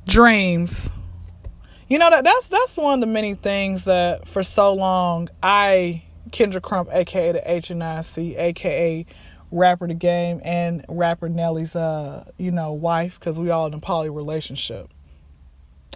Dreams. That's one of the many things that for so long Kyndra Crump, aka the HNIC, aka rapper the game, and rapper Nelly's wife, because we all in a poly relationship.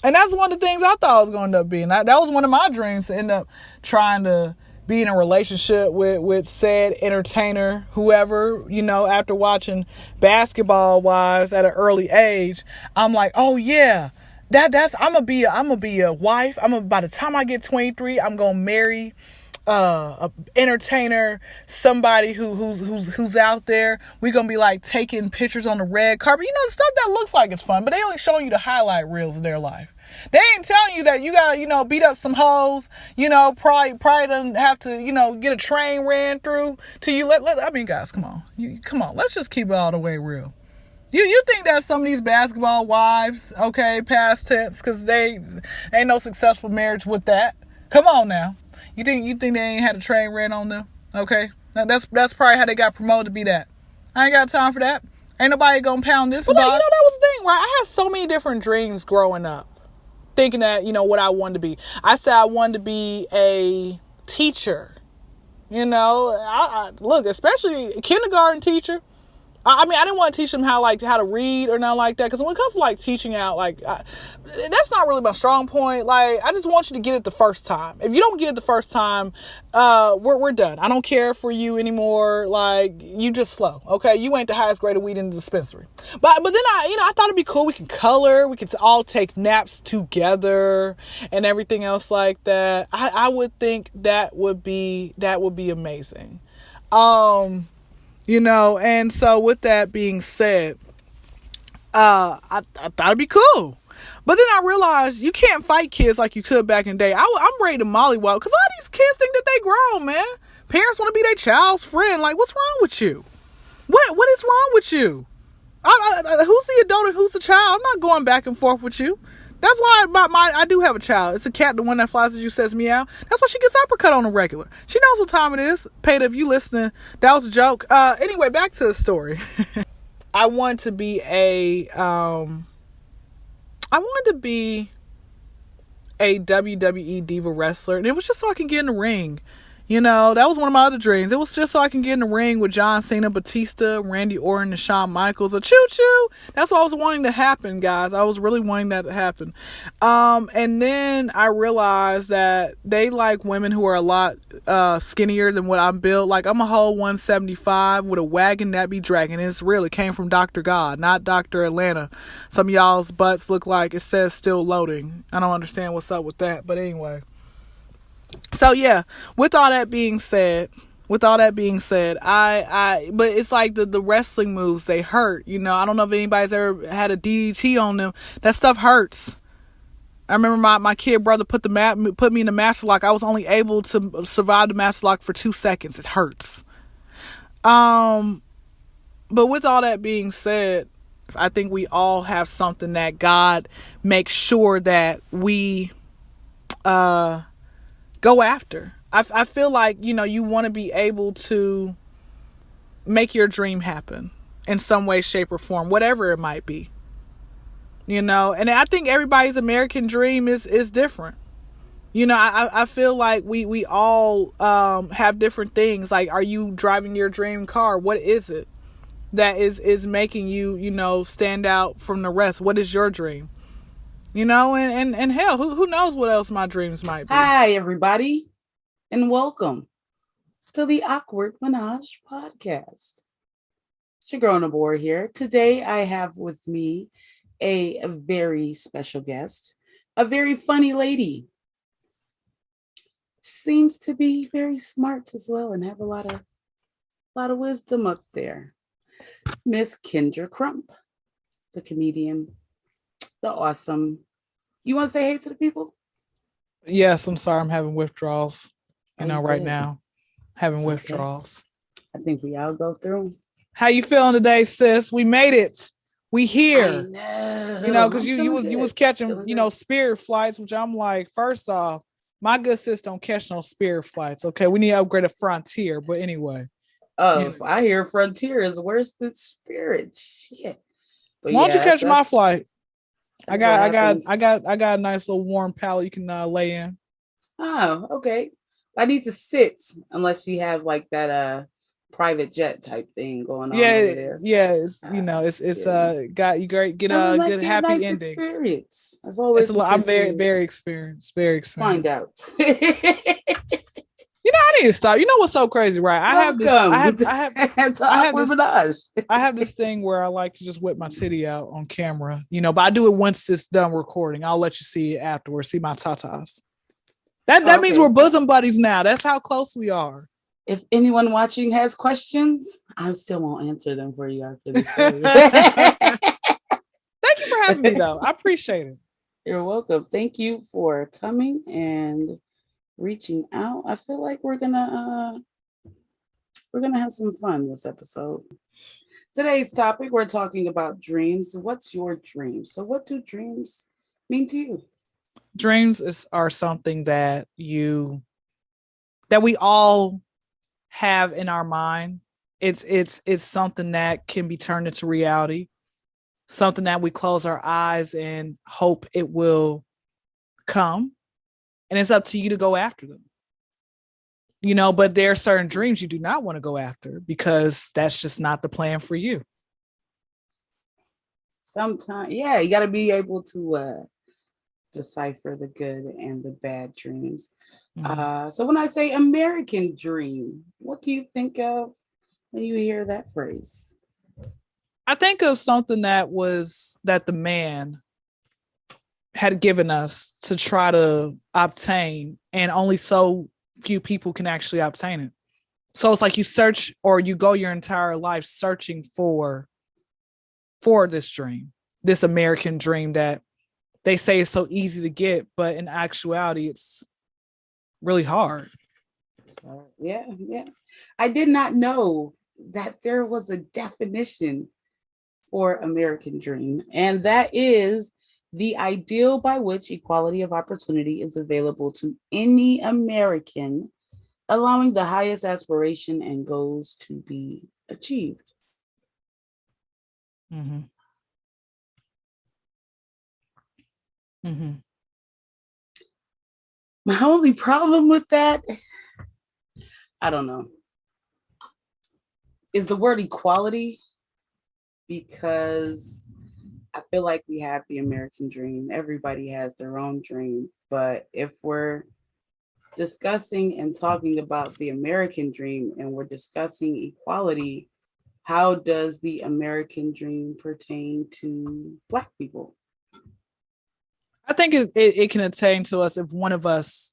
And that's one of the things I thought I was going to end up being. That was one of my dreams, to end up trying to be in a relationship with said entertainer, whoever, after watching Basketball Wives at an early age. I'm like, oh yeah, that's I'm gonna be a wife. By the time I get 23, I'm gonna marry a entertainer, somebody who's out there. We're gonna be like taking pictures on the red carpet, the stuff that looks like it's fun, but they only showing you the highlight reels of their life. They ain't telling you that you gotta beat up some hoes, probably doesn't have to get a train ran through to you. I mean, guys, come on, let's just keep it all the way real. You think that some of these basketball wives, okay, past tense, because they ain't no successful marriage with that. Come on now. You think they ain't had a train ran on them? Okay, that's probably how they got promoted to be that. I ain't got time for that. Ain't nobody gonna pound this about. That was the thing, right? I had so many different dreams growing up, thinking that what I wanted to be. I said I wanted to be a teacher. I look, especially a kindergarten teacher. I mean, I didn't want to teach them how to read or nothing like that. Because when it comes to teaching out, that's not really my strong point. I just want you to get it the first time. If you don't get it the first time, we're done. I don't care for you anymore. You just slow. Okay, you ain't the highest grade of weed in the dispensary. But then I thought it'd be cool. We can color. We could all take naps together and everything else like that. I would think that would be amazing. And so with that being said, I thought it'd be cool. But then I realized you can't fight kids like you could back in the day. I'm ready to mollywop, because a lot of these kids think that they grown, man. Parents want to be their child's friend. What's wrong with you? What is wrong with you? Who's the adult and who's the child? I'm not going back and forth with you. That's why I do have a child. It's a cat, the one that flies at you, says meow. That's why she gets uppercut on the regular. She knows what time it is. Peta, if you listening, that was a joke. Anyway, back to the story. I wanted to be a WWE diva wrestler, and it was just so I can get in the ring. That was one of my other dreams. It was just so I can get in the ring with John Cena, Batista, Randy Orton, and Shawn Michaels. A choo-choo. That's what I was wanting to happen, guys. I was really wanting that to happen. And then I realized that they like women who are a lot skinnier than what I'm built. I'm a whole 175 with a wagon that be dragging. It's real. It came from Dr. God, not Dr. Atlanta. Some of y'all's butts look like it says still loading. I don't understand what's up with that. But anyway. So yeah, with all that being said, I but it's like the wrestling moves, they hurt. I don't know if anybody's ever had a DDT on them. That stuff hurts. I remember my kid brother put me in the master lock. I was only able to survive the master lock for 2 seconds. It hurts. But with all that being said, I think we all have something that God makes sure that we go after. I feel like, you want to be able to make your dream happen in some way, shape, or form, whatever it might be. And I think everybody's American dream is different. I feel like we all have different things. Are you driving your dream car? What is it that is making you, stand out from the rest? What is your dream? And hell, who knows what else my dreams might be. Hi, everybody, and welcome to the Awkward Menage podcast. It's your girl Nibor here. Today, I have with me a very special guest, a very funny lady. Seems to be very smart as well and have a lot of wisdom up there. Miss Kyndra Crump, the comedian, the awesome. You want to say hey to the people? Yes, I'm sorry. I'm having withdrawals. Right now. Having withdrawals. I think we all go through. How you feeling today, sis? We made it. We here. I know. Because you was catching, spirit flights, which I'm like, first off, my good sis don't catch no spirit flights. Okay, we need to upgrade a Frontier. But anyway. If I hear Frontier is worse than Spirit, shit. But why don't you catch my flight? I That's what got I got happens. I got I got a nice little warm pallet you can lay in. Oh, okay. I need to sit unless you have like that private jet type thing going on Yeah, over there. yeah, it's Uh, it's yeah. got you great get And it a might good be a happy nice endings. experience. I've It's always I'm wanted very to very experienced, very find experienced. out. You know, I need to stop. You know what's so crazy, right? Welcome to I have Awkward this Menage. I have this thing where I like to just whip my titty out on camera, you know, but I do it once it's done recording. I'll let you see it afterwards, see my tatas. That means we're Okay. bosom buddies now. That's how close we are. If anyone watching has questions, I still won't answer them for you after the show. Thank you for having me though. I appreciate it. You're welcome. Thank you for coming and reaching out. I feel like we're gonna have some fun this episode. Today's topic, we're talking about dreams. What's your dream? So, what do dreams mean to you? Are something that we all have in our mind. It's something that can be turned into reality. Something that we close our eyes and hope it will come. And it's up to you to go after them. You know, but there are certain dreams you do not want to go after because that's just not the plan for you. Sometimes, yeah, you got to be able to decipher the good and the bad dreams. Mm-hmm. So, when I say American dream, what do you think of when you hear that phrase? I think of something that the man had given us to try to obtain, and only so few people can actually obtain it. So it's like you search or you go your entire life searching for this dream, this American dream that they say is so easy to get, but in actuality, it's really hard. So, yeah, yeah. I did not know that there was a definition for American dream, and that is the ideal by which equality of opportunity is available to any American, allowing the highest aspiration and goals to be achieved. Mm-hmm. Mm-hmm. My only problem with that, I don't know, is the word equality, because I feel like we have the American dream. Everybody has their own dream. But if we're discussing and talking about the American dream and we're discussing equality, how does the American dream pertain to Black people? I think it can attain to us if one of us.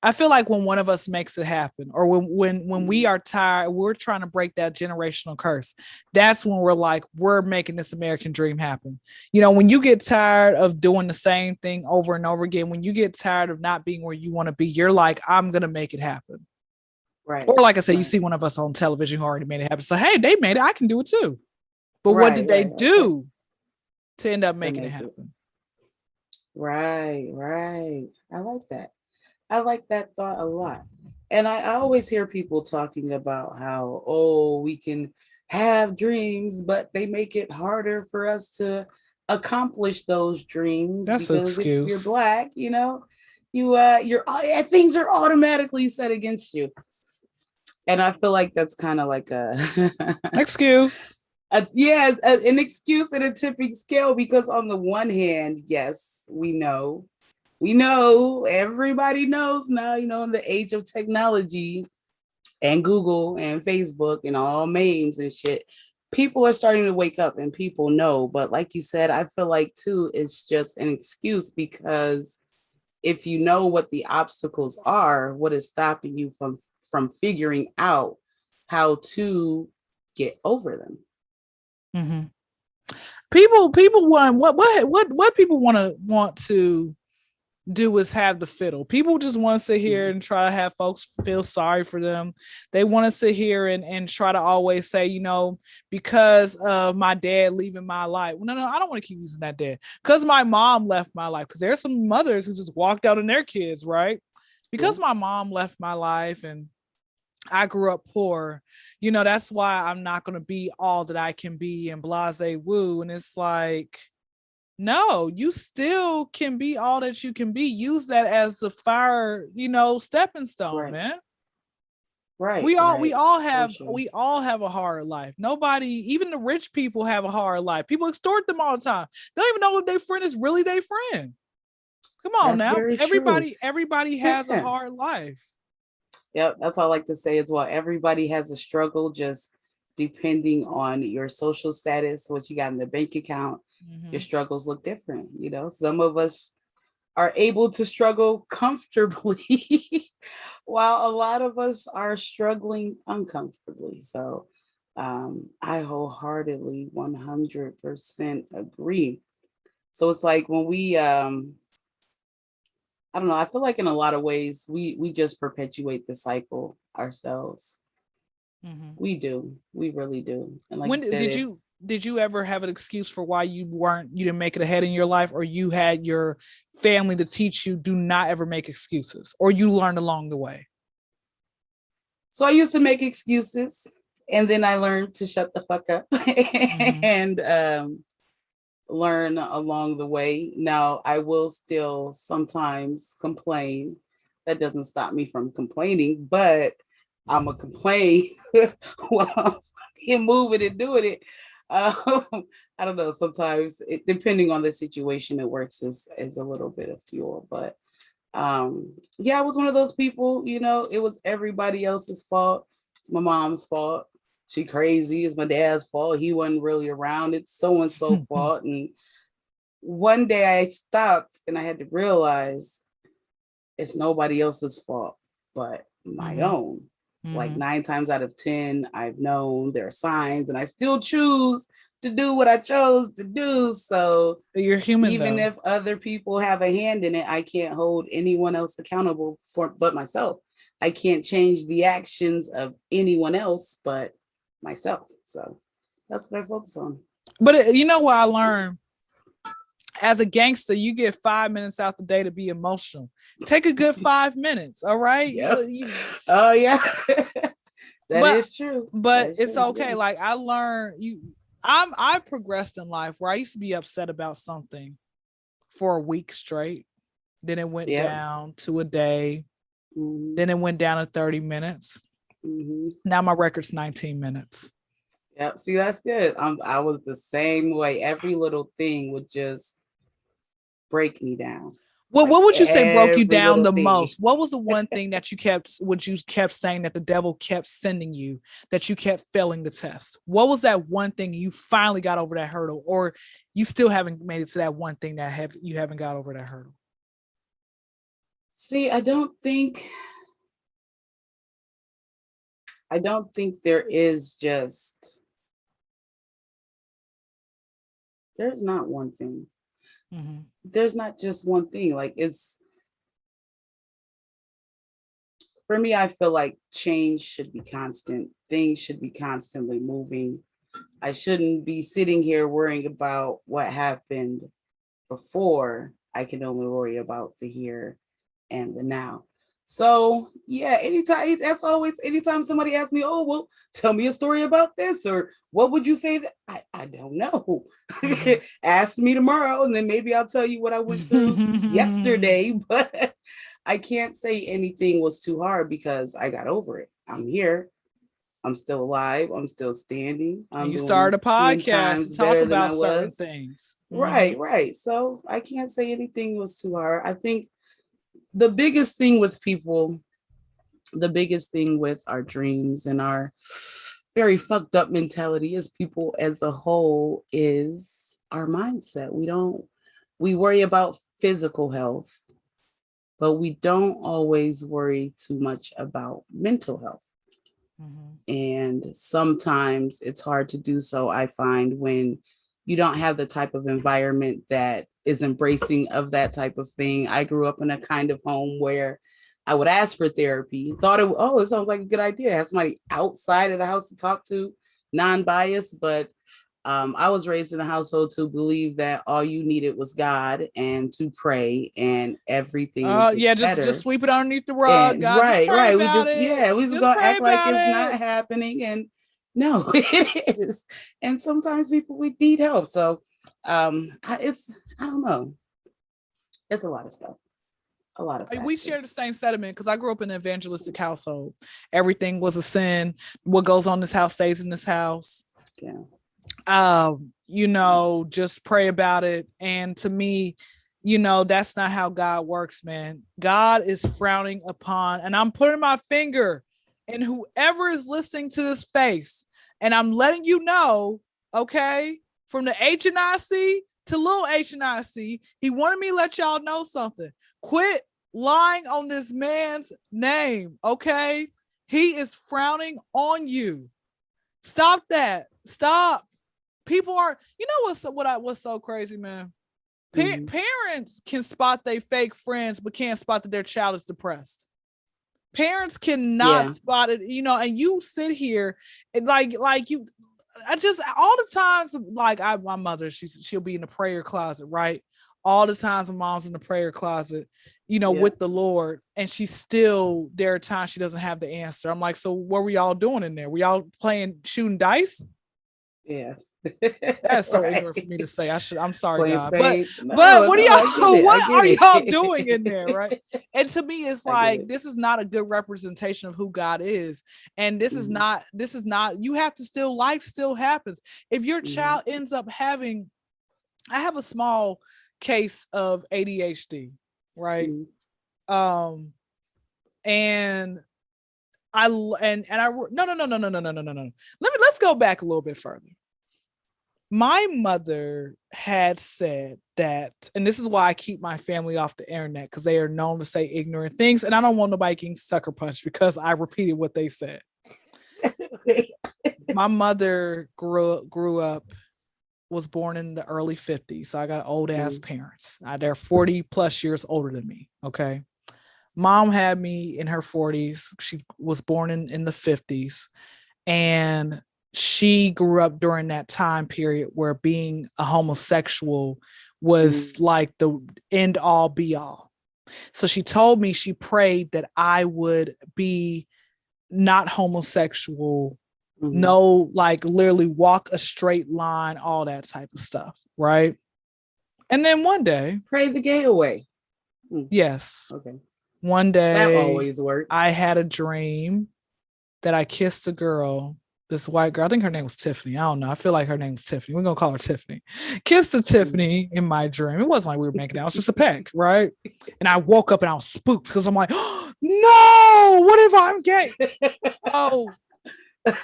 I feel like when one of us makes it happen, or when we are tired, we're trying to break that generational curse. That's when we're like, we're making this American dream happen. You know, when you get tired of doing the same thing over and over again, when you get tired of not being where you want to be, you're like, I'm gonna make it happen. Or Right, like I said, you right, see one of us on television who already made it happen. So hey, they made it. I can do it too. But what right, did they right. Okay. do to end up To making it make it. happen? Right, right. I like that. I like that thought a lot. And I always hear people talking about how, oh, we can have dreams, but they make it harder for us to accomplish those dreams That's an because if you're excuse. Black, you're things are automatically set against you. And I feel like that's kind of like a Excuse. an excuse and a tipping scale, because on the one hand, yes, we know everybody knows now, in the age of technology and Google and Facebook and all memes and shit, people are starting to wake up and people know. But like you said, I feel like too it's just an excuse, because if you know what the obstacles are, what is stopping you from figuring out how to get over them? Mm-hmm. People want what people want to do is have the fiddle. People just want to sit here and try to have folks feel sorry for them. They want to sit here and try to always say, you know, because of my dad leaving my life. Well, no, I don't want to keep using that dad. Because my mom left my life. Because there's some mothers who just walked out on their kids, right? Yeah. Because my mom left my life and I grew up poor, you know, that's why I'm not going to be all that I can be and blase woo. And it's like, No, you still can be all that you can be. Use that as a fire, stepping stone, Right. man. Right. We all we Right. all For have sure. we all have a hard life. Nobody, even the rich people, have a hard life. People extort them all the time. They don't even know if their friend is really their friend. Come on That's now. very true. Everybody has a Yeah. hard life. Yep. That's what I like to say as well. Everybody has a struggle, just depending on your social status, what you got in the bank account. Your Mm-hmm. struggles look different. Some of us are able to struggle comfortably, while a lot of us are struggling uncomfortably. So I wholeheartedly 100% agree. So it's like when we, I don't know, I feel like in a lot of ways, we just perpetuate the cycle ourselves. Mm-hmm. We do. We really do. And like you When said, if did you ever have an excuse for why you didn't make it ahead in your life, or you had your family to teach you do not ever make excuses, or you learned along the way? so I used to make excuses, and then I learned to shut the fuck up Mm-hmm. and learn along the way. Now, I will still sometimes complain. That doesn't stop me from complaining, but I'm a complain while I'm fucking moving and doing it. I don't know. Sometimes, depending on the situation, it works as a little bit of fuel. But yeah, I was one of those people. It was everybody else's fault. It's my mom's fault. She crazy. It's my dad's fault. He wasn't really around. It's so and so fault. And one day I stopped and I had to realize it's nobody else's fault but my Mm-hmm. own. Like Mm-hmm. 9 times out of 10, I've known there are signs and I still choose to do what I chose to do. So You're human even though. if other people have a hand in it, I can't hold anyone else accountable for but myself. I can't change the actions of anyone else but myself. So that's what I focus on. But you know what I learned? As a gangster, you get 5 minutes out the day to be emotional. Take a good 5 minutes, all right? Yep. Oh yeah. That but is true. That but is it's true. okay. Like I learned I progressed in life where I used to be upset about something for a week straight. Then it went Yep. down to a day. Mm-hmm. Then it went down to 30 minutes. Mm-hmm. Now my record's 19 minutes. Yep. See, that's good. I was the same way. Every little thing would just break me down. Well, Like what would you say broke you every down little the thing. most? What was the one thing that you kept saying that the devil kept sending you, that you kept failing the test? What was that one thing you finally got over that hurdle, or you still haven't made it to that one thing that you haven't got over that hurdle? See, I don't think there is just there's not one thing. Mm-hmm. There's not just one thing. Like it's for me, I feel like change should be constant. Things should be constantly moving. I shouldn't be sitting here worrying about what happened before. I can only worry about the here and the now. So yeah, anytime somebody asks me, oh well, tell me a story about this, or what would you say that I don't know. Ask me tomorrow and then maybe I'll tell you what I went through Mm-hmm. yesterday, but I can't say anything was too hard because I got over it. I'm here. I'm still alive. I'm still standing. And I'm you doing started a 10 podcast to times talk better than I about certain was. things. Mm-hmm. Right, right. So I can't say anything was too hard. I think the biggest thing with people, the biggest thing with our dreams and our very fucked up mentality as people as a whole is our mindset. We worry about physical health, but we don't always worry too much about mental health. Mm-hmm. And sometimes it's hard to do so, I find, when you don't have the type of environment that is embracing of that type of thing. I grew up in a kind of home where I would ask for therapy, thought it sounds like a good idea, have somebody outside of the house to talk to, non-biased. But I was raised in a household to believe that all you needed was God and to pray and everything would get Yeah, just better. sweep it underneath the rug. And God, just right, pray right. We about just, it. yeah, we just Just gonna pray act like about it's not it. happening. And no, it is. And sometimes people we need help. So it's I don't know. It's a lot of stuff. A lot of We share the factors. same sentiment because I grew up in an evangelistic household. Everything was a sin. What goes on in this house stays in this house. Yeah. Just pray about it. And to me, that's not how God works, man. God is frowning upon, and I'm putting my finger in whoever is listening to this face, and I'm letting you know, okay, from the HNIC to little HNIC, he wanted me to let y'all know something. Quit lying on this man's name, okay? He is frowning on you. Stop that. Stop. People are, what's so crazy, man? Parents can spot they fake friends, but can't spot that their child is depressed. Parents cannot spot it, and you sit here and like you, I just all the times, like my mother, she'll be in the prayer closet, right? All the times my mom's in the prayer closet, with the Lord, and there are times she doesn't have the answer. I'm like, so what were y'all doing in there? Were y'all shooting dice? Yeah. That's so ignorant for me to say. I'm sorry, Playing God. Spades. But what I are get y'all it. doing in there, right? And to me, it's like this is not a good representation of who God is. And this is not, you have to life still happens. If your child ends up having, I have a small case of ADHD, right? And I and I no. Let's go back a little bit further. My mother had said that, and this is why I keep my family off the internet, because they are known to say ignorant things, and I don't want nobody getting sucker punched because I repeated what they said. My mother grew up, was born in the early 50s, so I got old ass parents. They're 40 plus years older than me. Okay. Mom had me in her 40s. She was born in the 50s, and she grew up during that time period where being a homosexual was like the end all be all. So she told me she prayed that I would be not homosexual, no, like literally walk a straight line, all that type of stuff, right? And then one day, pray the gay away. Yes. Okay. One day, that always works. I had a dream that I kissed a girl, this white girl. I think her name was Tiffany. I don't know. I feel like her name was Tiffany. We're going to call her Tiffany. Kissed a Tiffany in my dream. It wasn't like we were making out. It was just a peck, right? And I woke up and I was spooked because I'm like, oh, no, what if I'm gay? Oh,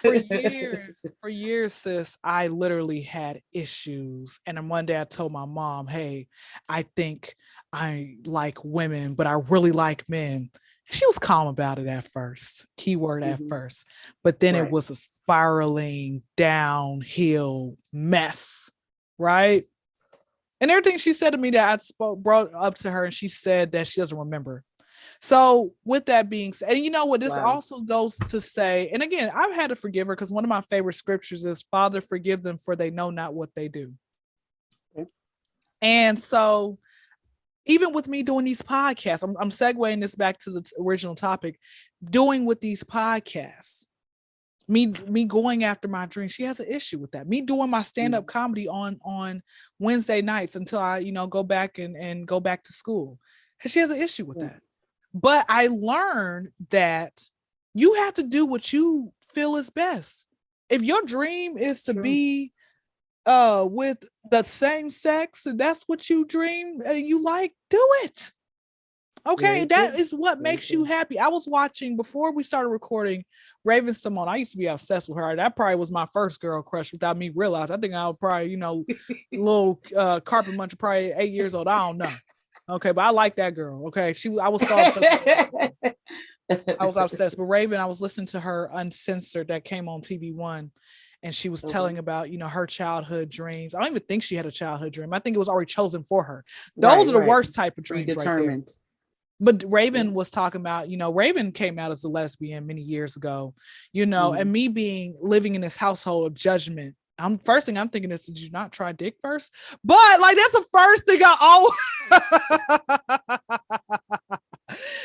for years, sis, I literally had issues. And then one day I told my mom, hey, I think I like women, but I really like men. She was calm about it at first, keyword at first, but then it was a spiraling downhill mess, right? And everything she said to me that I brought up to her, and she said that she doesn't remember. So with that being said, and you know what, this also goes to say, and again, I've had to forgive her because one of my favorite scriptures is, Father, forgive them for they know not what they do. Okay. And so even with me doing these podcasts, I'm segueing this back to the original topic, doing with these podcasts, me going after my dream. She has an issue with that. Me doing my stand-up comedy on Wednesday nights until I, go back and go back to school. She has an issue with that. But I learned that you have to do what you feel is best. If your dream is to be with the same sex, and that's what you dream and you like, do it. Okay, that is what makes you happy. I was watching, before we started recording, Raven Simone. I used to be obsessed with her. That probably was my first girl crush without me realizing. I think I was probably, little carpet muncher, probably 8 years old. I don't know. Okay, but I like that girl. Okay, I was so obsessed. I was obsessed. But Raven, I was listening to her Uncensored that came on TV1, and she was telling about, her childhood dreams. I don't even think she had a childhood dream. I think it was already chosen for her. Those are the worst type of dreams right there. But Raven was talking about, Raven came out as a lesbian many years ago, and me living in this household of judgment. First thing I'm thinking is, did you not try dick first? But like, that's the first thing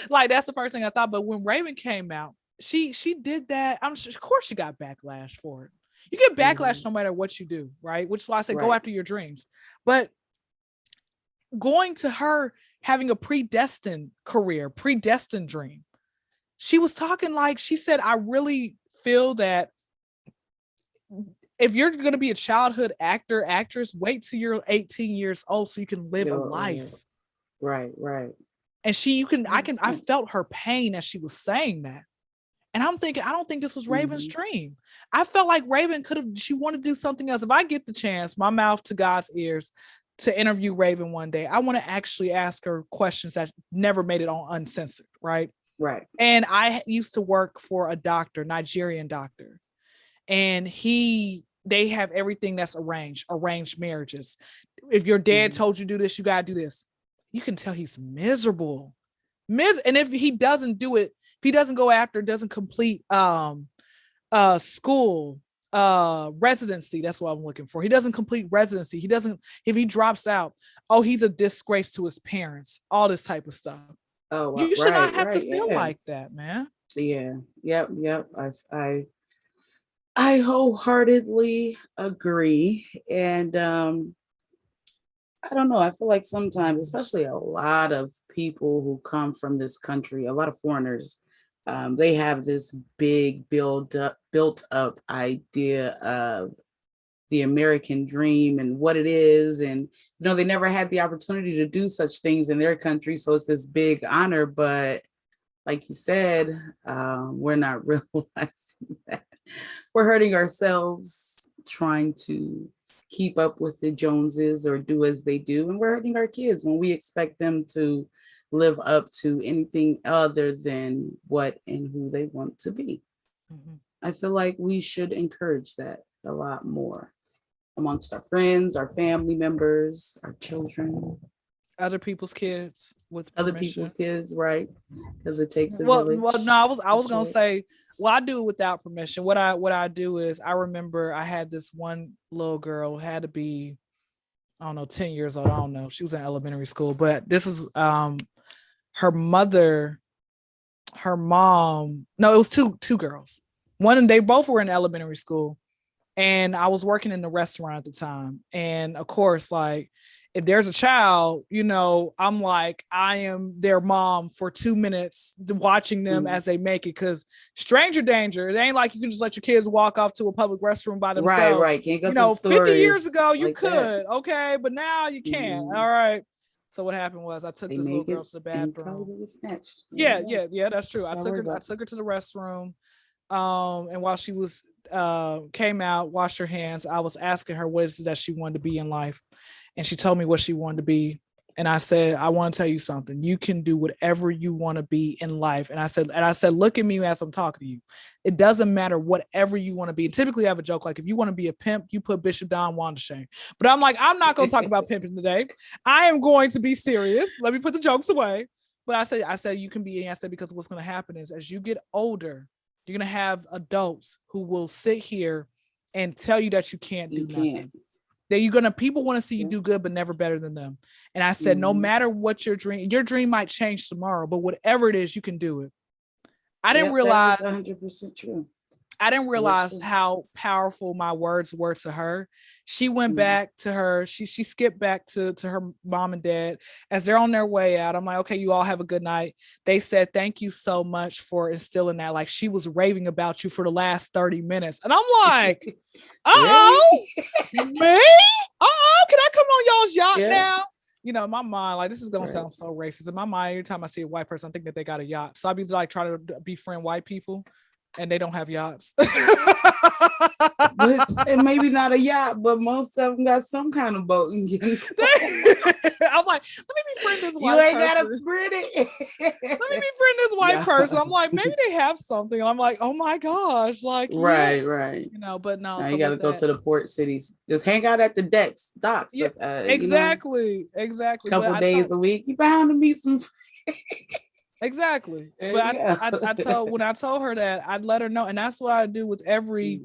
like, that's the first thing I thought. But when Raven came out, she did that. I'm sure, of course, she got backlash for it. You get backlash no matter what you do, right? Which is why I say go after your dreams. But going to her having a predestined career, predestined dream. She was talking like, she said, I really feel that if you're going to be a childhood actor, actress, wait till you're 18 years old so you can live a life. Right. And I felt her pain as she was saying that. And I'm thinking, I don't think this was Raven's dream. I felt like Raven she wanted to do something else. If I get the chance, my mouth to God's ears, to interview Raven one day, I want to actually ask her questions that never made it on uncensored, right? Right. And I used to work for a doctor, Nigerian doctor. And they have everything that's arranged marriages. If your dad told you to do this, you got to do this. You can tell he's miserable. And if he doesn't do it, if he doesn't go after, doesn't complete school, residency, that's what I'm looking for. He doesn't complete residency. If he drops out, oh, he's a disgrace to his parents, all this type of stuff. Oh, well, you should not have to feel like that, man. Yeah. Yep. I wholeheartedly agree. And I don't know. I feel like sometimes, especially a lot of people who come from this country, a lot of foreigners, they have this big built up idea of the American dream and what it is. And, they never had the opportunity to do such things in their country. So it's this big honor. But like you said, we're not realizing that we're hurting ourselves trying to keep up with the Joneses or do as they do. And we're hurting our kids when we expect them to live up to anything other than what and who they want to be. I feel like we should encourage that a lot more amongst our friends, our family members, our children. Other people's kids with permission. Other people's kids, right? Because it takes a village. Well, no, I was gonna say, well, I do it without permission. What I do is, I remember I had this one little girl, had to be, I don't know, 10 years old. I don't know. She was in elementary school, but this is her mom. No, it was two girls. They both were in elementary school, and I was working in the restaurant at the time. And of course, like, if there's a child, I'm like, I am their mom for 2 minutes watching them as they make it. Because stranger danger, it ain't like you can just let your kids walk off to a public restroom by themselves. Right. Can't go 50 years ago, you could, okay, but now you can't. All right. So what happened was, I took this little girl to the bathroom. Yeah, that's true. I took her to the restroom. And while she was came out, washed her hands, I was asking her what is it that she wanted to be in life. And she told me what she wanted to be. And I said, I want to tell you something. You can do whatever you want to be in life. And I said, look at me as I'm talking to you. It doesn't matter whatever you want to be. And typically I have a joke, like, if you want to be a pimp, you put Bishop Don Wondershane. But I'm like, I'm not going to talk about pimping today. I am going to be serious. Let me put the jokes away. But I said, you can be, and I said, because what's going to happen is, as you get older, you're going to have adults who will sit here and tell you that you can't do nothing. That people want to see you do good, but never better than them. And I said, no matter what your dream might change tomorrow, but whatever it is, you can do it. I didn't realize 100% true. I didn't realize how powerful my words were to her. She went back to her. She skipped back to her mom and dad as they're on their way out. I'm like, okay, you all have a good night. They said, thank you so much for instilling that. Like, she was raving about you for the last 30 minutes. And I'm like, me? Can I come on y'all's yacht now? My mind, like, this is going to sound so racist. In my mind, every time I see a white person, I think that they got a yacht. So I'd be like trying to befriend white people. And they don't have yachts. And maybe not a yacht, but most of them got some kind of boat. I'm like, let me befriend this white person. You ain't got to befriend it. Let me befriend this white person. I'm like, maybe they have something. And I'm like, oh my gosh. Like, right. But no. Now you got to go to the port cities. Just hang out at the docks. Yeah, exactly. A couple days a week. You bound to meet some Exactly. But when I told her that, I'd let her know. And that's what I do with every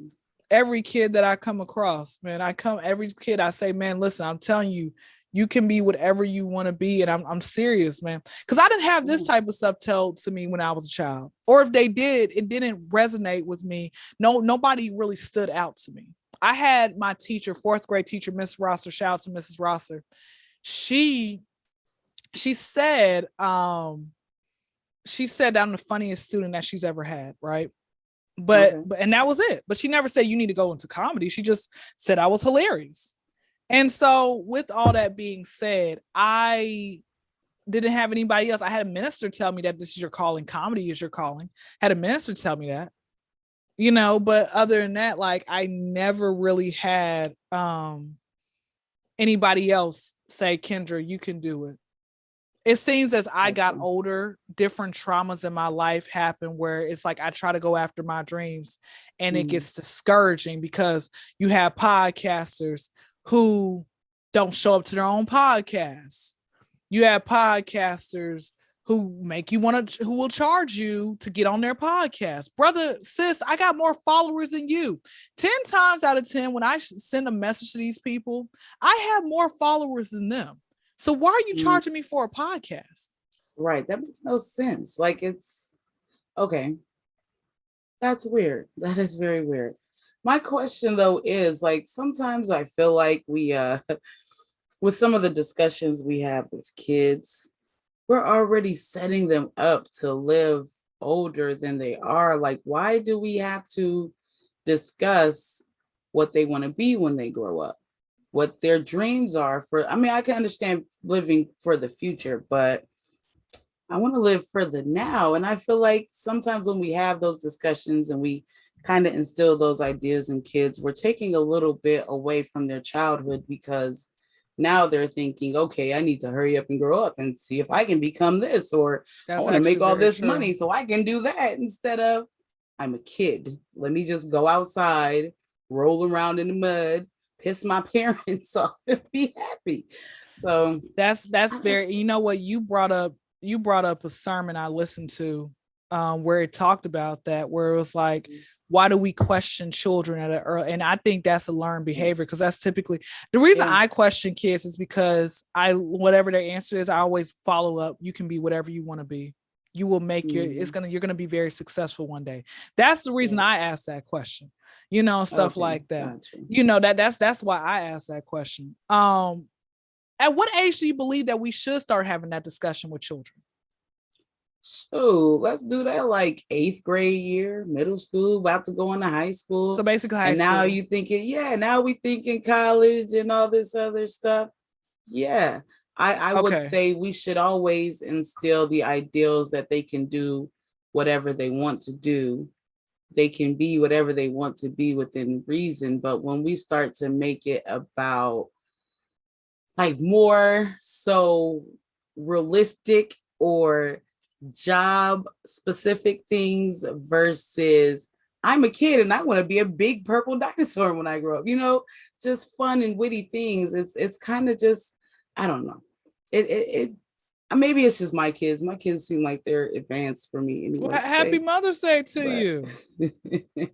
kid that I come across, man. Every kid I say, man, listen, I'm telling you, you can be whatever you want to be. And I'm serious, man. Because I didn't have this type of stuff told to me when I was a child. Or if they did, it didn't resonate with me. Nobody really stood out to me. I had my teacher, fourth grade teacher, Miss Rosser. Shout out to Mrs. Rosser. She she said I'm the funniest student that she's ever had, right? But and that was it. But she never said you need to go into comedy. She just said I was hilarious. And so with all that being said, I didn't have anybody else. I had a minister tell me that this is your calling, comedy is your calling. Had a minister tell me that, but other than that, like I never really had anybody else say, Kyndra, you can do it. It seems as I got older, different traumas in my life happen where it's like I try to go after my dreams and it gets discouraging because you have podcasters who don't show up to their own podcasts. You have podcasters who who will charge you to get on their podcast. Brother, sis, I got more followers than you. 10 times out of 10, when I send a message to these people, I have more followers than them. So why are you charging me for a podcast? Right. That makes no sense. Like it's okay. That's weird. That is very weird. My question though is like sometimes I feel like we with some of the discussions we have with kids, we're already setting them up to live older than they are. Like, why do we have to discuss what they want to be when they grow up? What their dreams are I can understand living for the future, but I want to live for the now. And I feel like sometimes when we have those discussions and we kind of instill those ideas in kids, we're taking a little bit away from their childhood because now they're thinking, okay, I need to hurry up and grow up and see if I can become this, or I want to make all this money so I can do that, instead of I'm a kid. Let me just go outside, roll around in the mud, piss my parents off and be happy. So that's very, what you brought up a sermon I listened to where it talked about that, where it was like, why do we question children at an early? And I think that's a learned behavior, because that's typically the reason I question kids is because whatever their answer is, I always follow up. You can be whatever you want to be. You will make you're going to be very successful one day. That's the reason I asked that question, stuff like that. Gotcha. That's why I asked that question. At what age do you believe that we should start having that discussion with children? So let's do that like 8th grade year, middle school, about to go into high school. So basically high school. And now you thinking, now we thinking college and all this other stuff. Yeah. I would say we should always instill the ideals that they can do whatever they want to do. They can be whatever they want to be within reason. But when we start to make it about like more so realistic or job specific things versus I'm a kid and I want to be a big purple dinosaur when I grow up, just fun and witty things. It's kind of just, I don't know. It maybe it's just my kids. My kids seem like they're advanced for me anyway. Well, happy Mother's Day to you. You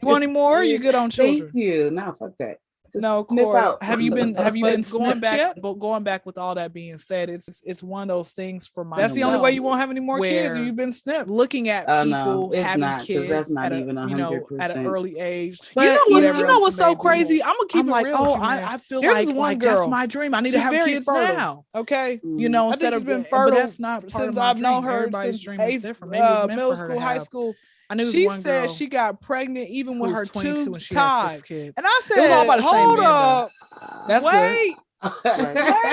want any more? You good on children? Thank you. No, fuck that. No, of course. Have you been going back yet? But going back with all that being said, it's one of those things for myself. That's the only way you won't have any more kids, or you've been snipped. Looking at people having kids, that's not even 100%. At an early age. But you know what's so crazy? I'm gonna keep it real. I feel like that's my dream. I need to have kids now. Okay, instead of been fertile. That's not since I've known her. Everybody's dream is different. Maybe it's middle school, high school. She said she got pregnant even with her tubes tied. And I said, it was all about the same man. That's wait.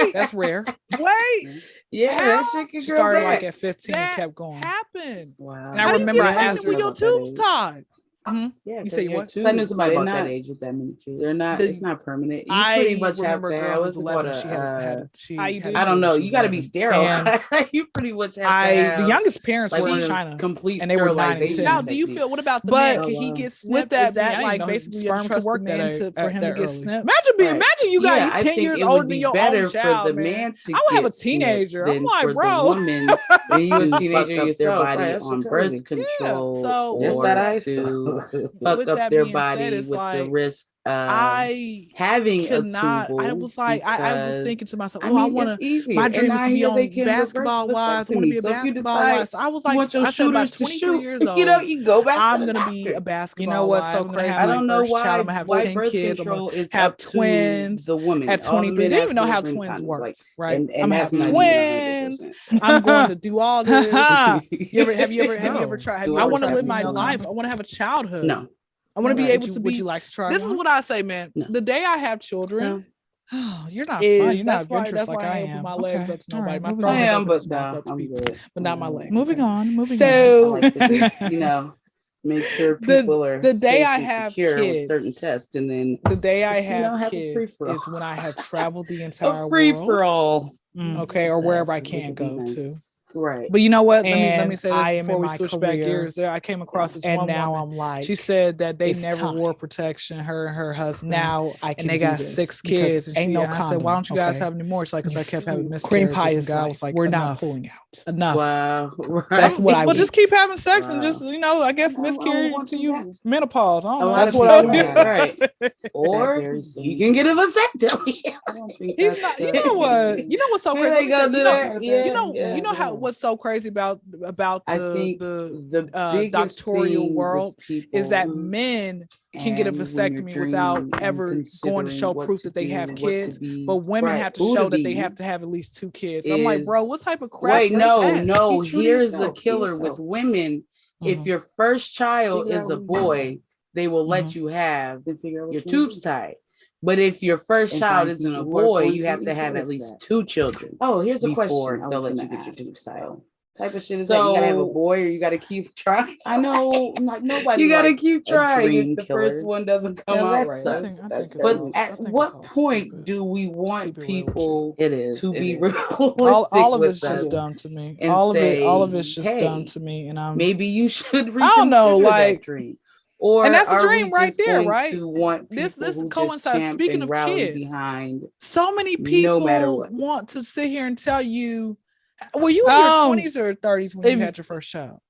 Wait. That's rare. Wait. Yeah, that shit can She started like at 15 and kept going. Happened. Wow. And I remember I asked her with your tubes tied. Mm-hmm. Yeah, you say what? I knew somebody about that age with that many kids. They're not. It's not permanent. You pretty much have that. I was 11. I don't know. You got to be sterile. You pretty much have to have. The youngest parents were in China, complete and they were 9 and 10. Now, do you feel? What about the man? Can he get snipped? With that like basically sperm could work for him to get snipped? Imagine you got 10 years older than your own child. For the man to I would have a teenager. I'm like, bro, you a teenager yourself, body on birth control. So or to fuck up their body with the risk having could a not. tubal. I was like, I was thinking to myself, I want to. My dream is to be on Basketball Wives. I want to be a Basketball Wife. So I was like, I said about 23 years old. You go back. I'm gonna be a basketball. You know what's so wife. crazy? I don't know why. Child. I'm gonna have 10 kids. I'm gonna have twins. The woman at 23. They didn't even know how twins work, right? I'm gonna have twins. I'm going to do all this. Have you ever tried? I want to live my life. I want to have a childhood. No. I want to be able to be. Would you like to try? This is what I say, man. No. The day I have children, you're not fun. You're not adventurous like I am. My legs up to nobody. My throat I am, but not my legs. Moving on. So, make sure people are the day I have secure kids, with certain tests, and then the day I have kids is when I have traveled the entire world. Free for all. Okay, or wherever I can go to. Right. But you know what? Let me say this before we switch back gears. There, I came across this one now woman. I'm like, she said that they never wore protection. Her and her husband. Now I can. And they got 6 kids. And ain't no condom. I said, why don't you guys have any more? She's like, because I kept having miscarriages. Cream pie is God was like, we're not pulling out enough. Wow. Right. That's what I. But just keep having sex and just I guess miscarriage to you menopause. I don't know. That's what I want. Right. Or you can get a vasectomy. He's not. You know what? You know what's so crazy? You know how what's so crazy about the doctoral world is that men can get a vasectomy without ever going to show proof that they have kids, but women have to show that they have to have at least 2 kids. I'm like, bro, what type of crap? Wait, no. Here's the killer with women. If your first child is a boy, they will let you have your tubes tied. But if your first child isn't a boy, you have to have at least 2 children. Oh, here's a question. They'll let you get your tubes tied. Type of shit is that you gotta have a boy or you gotta keep trying. I know, like nobody. You gotta keep trying if the first one doesn't come out right. But at what point do we want people to be realistic? All of it's just dumb to me. All of it's just dumb to me. And maybe you should reconsider I don't know, like that dream. Or and that's the dream right there, right? To want this coincides. Speaking of kids, behind so many people want to sit here and tell you. Were you in your 20s or 30s when you had your first child?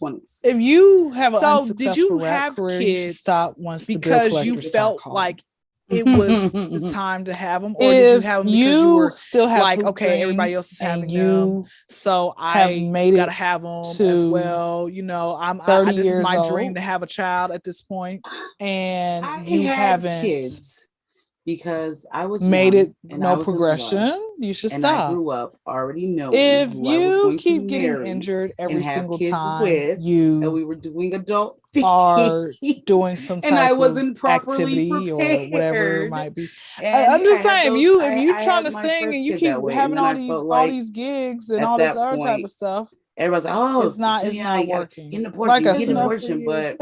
20s. If you have a did you have career, kids stop once because you felt like it was the time to have them, or did you have them because you were still like, okay, everybody else is having them, so I gotta have them as well. I'm 30 this is my dream to have a child at this point, and you haven't kids. Because I was made it no progression, you should stop. I grew up already knowing if you keep getting injured every single time and we were doing adult are doing some type and I wasn't of activity prepared. Or whatever it might be. I'm just saying, if you trying to sing and you keep having all these gigs and all this other type of stuff. Everybody's like, oh, it's not working. Get an abortion, but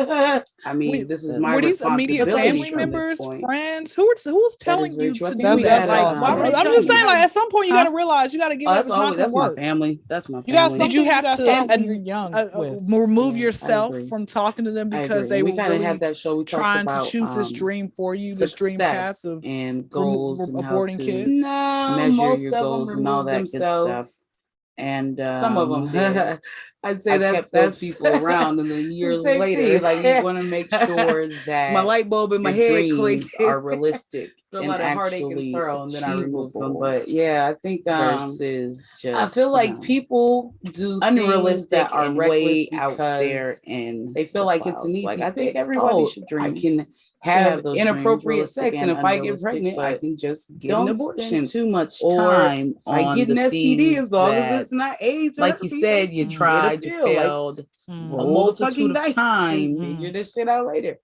I mean, this is my responsibility. Were these immediate family members, friends? Who was telling you to do that? I'm just saying, like, at some point you got to realize you got to give up. That's my family. That's my family. Did you have to, and you're young, remove yourself from talking to them because they were really have that show. We trying to choose this dream for you, this dream path of and goals and aborting kids. No, measure your goals and all that good stuff. And some of them, I'd say that's people around, and then years later, like you want to make sure that my light bulb in my head are realistic and actually and then I remove them. But yeah, I think versus just I feel like people do unrealistic that are way out there, and they feel like it's an easy. Like I think everybody should dream. I can have inappropriate sex, and if I get pregnant, I can just get an abortion. Too much time on I get an STD as long as it's not AIDS. Like you said, you tried, you failed a multitude of times. Figure this shit out later.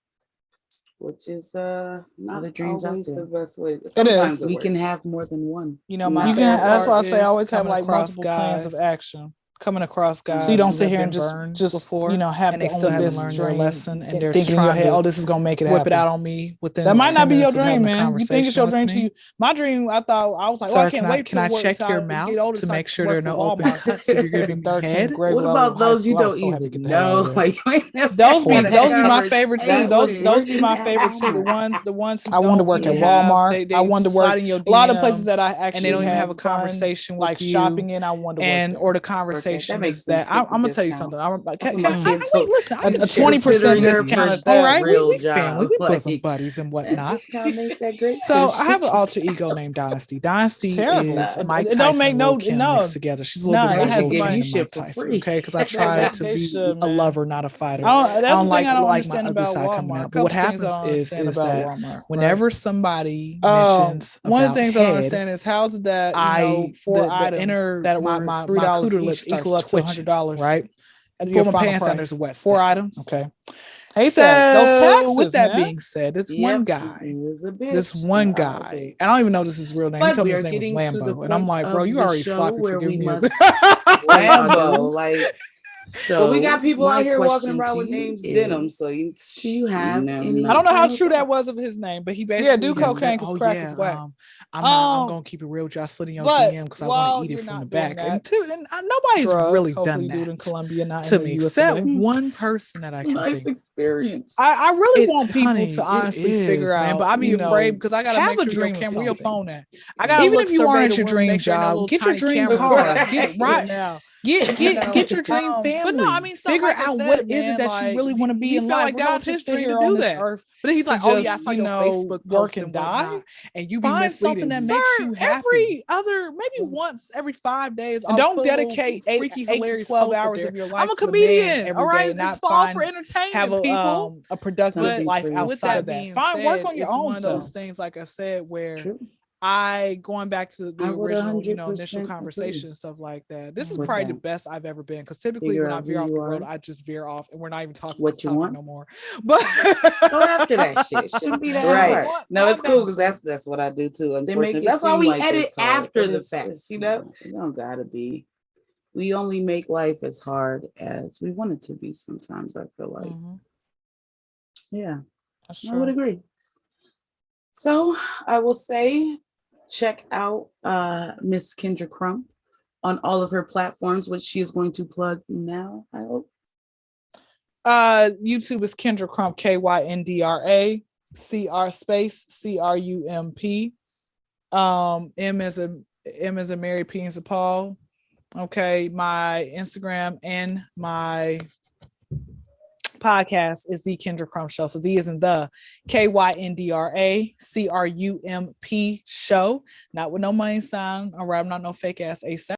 Which is not the dreams always the best way. Sometimes we can have more than one. That's why I say I always have like multiple plans of action. Coming across guys, so you don't sit here and just before, have and they still haven't learned their lesson, and they're thinking in your head, oh, this is gonna make it happen. Whip it out on me within that might not be your dream, man. You think it's your dream to you? My dream, I was like, I can't wait. Can I check your mouth to make sure there are no open cuts if you're giving head? What about those you don't even know? Those be my favorite too. Those be my favorite too. The ones I want to work at Walmart. I want to work a lot of places that I actually and they don't even have a conversation like shopping in. I want to work or the conversation expectation is that I'm gonna tell you something. I'm like, listen, a 20% discount. All right, we family, we bosom buddies and whatnot. Discount make that great. So I have an alter ego named Dynasty. Dynasty is Mike Tyson. It don't make no mixed together. She's a little bit more Lil Kim than Mike Tyson. Okay, because I try to be a lover, not a fighter. I don't like my ugly side coming out. But what happens is that whenever somebody mentions one of the things I don't understand is how's it that four items that were my $3 lips equal up to $100, right? And pull my pants down. There's a wet. 4 items. Okay. Hate that. Those taxes. With that being said, this one guy, and I don't even know this is his real name. He told me his name was Lambo, and I'm like, bro, you already sloppy for giving me Lambo, like. So we got people out here walking around with names Denim. So do you have any? I don't know how true that was of his name, but he basically do cocaine because crack is whack. I'm gonna keep it real, just slid in your DM because I want to eat it from the back. And nobody's really done that in Colombia, not to me, except one person that I can nice think. Experience. I really want people to honestly figure out, but I'd be afraid because I gotta make sure your camera, where your phone at. I gotta even if you aren't your dream job, get your dream car, get right now. Get your dream family. But no, I mean, figure out what is it that you really want to be in life. Like that was his dream to do that. But he's like, oh yeah, I saw your Facebook work and die, and you be misleading. Something that makes you happy. Maybe once every 5 days. And don't dedicate 8 to 12 hours of your life. I'm a comedian. All right, it's fall for entertainment. Have a productive life outside of that. Find work on your own. One of those things, like I said, where. Going back to the original, initial conversation and stuff like that. This is probably the best I've ever been because typically when I veer off the road, I just veer off and we're not even talking what you want no more. But go after that shit. Shouldn't be that right. Hard. No, it's cool because that's what I do too. Unfortunately, that's why we edit after the fact. It don't gotta be. We only make life as hard as we want it to be. Sometimes I feel like, yeah, I would agree. So I will say. Check out Miss Kyndra Crump on all of her platforms, which she is going to plug now, I hope. YouTube is Kyndra Crump, KYNDRA, CR space CRUMP. M as a Mary, P as a Paul. Okay, my Instagram and my podcast is the Kyndra Crump Show. So D is in the KYNDRA CRUMP show. Not with no money sign. All right, I'm not no fake ass ASAP.